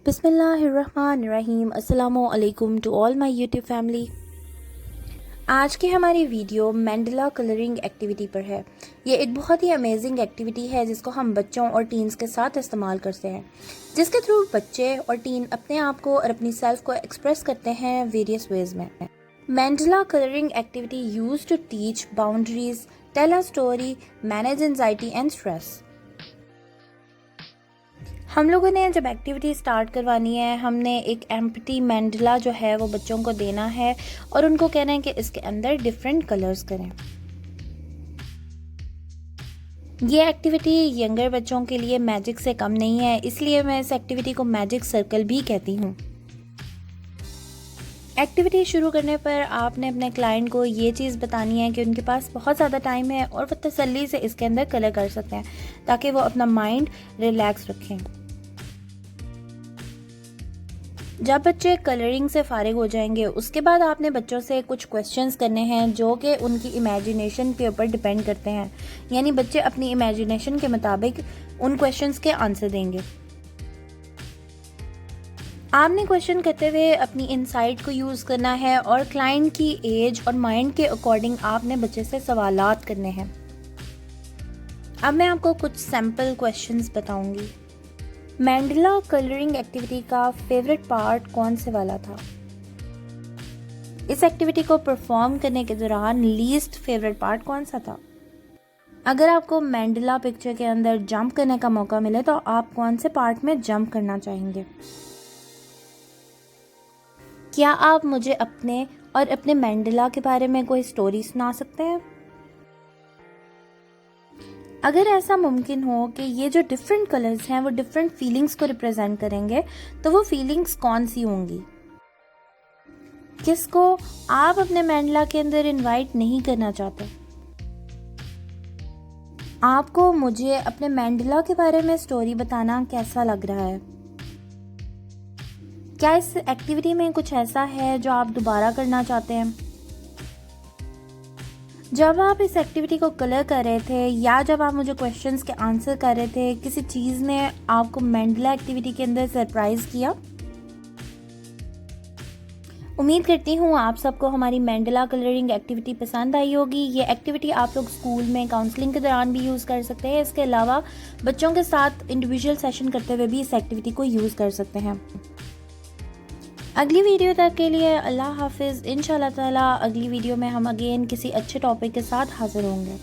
बिस्मिल्लाहिर्रहमानिर्रहीम। अस्सलामु अलैकुम to all my YouTube family. आज की हमारी वीडियो मैंडला कलरिंग एक्टिविटी पर है। ये एक बहुत ही अमेजिंग एक्टिविटी है जिसको हम बच्चों और टीन्स के साथ इस्तेमाल करते हैं, जिसके थ्रू बच्चे और टीन अपने आप को और अपनी सेल्फ को एक्सप्रेस करते हैं वेरियस वेज में। Mandala coloring activity use to teach boundaries, tell a story, manage anxiety and stress. हम लोगों ने जब एक्टिविटी स्टार्ट करवानी है, हमने एक एम्प्टी मैंडला जो है वो बच्चों को देना है और उनको कहना है कि इसके अंदर डिफरेंट कलर्स करें। ये एक्टिविटी यंगर बच्चों के लिए मैजिक से कम नहीं है, इसलिए मैं इस एक्टिविटी को मैजिक सर्कल भी कहती हूँ। एक्टिविटी शुरू करने पर आपने अपने क्लाइंट को ये चीज़ बतानी है कि उनके पास बहुत ज़्यादा टाइम है और वो तसल्ली से इसके अंदर कलर कर सकते हैं ताकि वो अपना माइंड रिलैक्स रखें। जब बच्चे कलरिंग से फारिग हो जाएंगे, उसके बाद आपने बच्चों से कुछ क्वेश्चंस करने हैं जो कि उनकी इमेजिनेशन के ऊपर डिपेंड करते हैं, यानी बच्चे अपनी इमेजिनेशन के मुताबिक उन क्वेश्चंस के आंसर देंगे। आपने क्वेश्चन करते हुए अपनी इनसाइट को यूज़ करना है और क्लाइंट की एज और माइंड के अकॉर्डिंग आपने बच्चे से सवालात करने हैं। अब मैं आपको कुछ सैम्पल क्वेश्चंस बताऊंगी। मैंडला कलरिंग एक्टिविटी का फेवरेट पार्ट कौन से वाला था? इस एक्टिविटी को परफॉर्म करने के दौरान लीस्ट फेवरेट पार्ट कौन सा था? अगर आपको मैंडला पिक्चर के अंदर जंप करने का मौका मिले तो आप कौन से पार्ट में जंप करना चाहेंगे? क्या आप मुझे अपने और अपने मैंडला के बारे में कोई स्टोरी सुना सकते हैं? अगर ऐसा मुमकिन हो कि ये जो डिफरेंट कलर्स हैं वो डिफरेंट फीलिंग्स को रिप्रेजेंट करेंगे, तो वो फीलिंग्स कौन सी होंगी? किसको आप अपने मैंडला के अंदर इनवाइट नहीं करना चाहते? आपको मुझे अपने मैंडला के बारे में स्टोरी बताना कैसा लग रहा है? क्या इस एक्टिविटी में कुछ ऐसा है जो आप दोबारा करना चाहते हैं? जब आप इस एक्टिविटी को कलर कर रहे थे या जब आप मुझे क्वेश्चंस के आंसर कर रहे थे, किसी चीज़ ने आपको मैंडला एक्टिविटी के अंदर सरप्राइज किया? उम्मीद करती हूँ आप सबको हमारी मैंडला कलरिंग एक्टिविटी पसंद आई होगी। ये एक्टिविटी आप लोग स्कूल में काउंसलिंग के दौरान भी यूज़ कर सकते हैं। इसके अलावा बच्चों के साथ इंडिविजुअल सेशन करते हुए भी इस एक्टिविटी को यूज़ कर सकते हैं। अगली वीडियो तक के लिए अल्लाह हाफिज़। इंशाल्लाह ताला अगली वीडियो में हम अगेन किसी अच्छे टॉपिक के साथ हाजिर होंगे।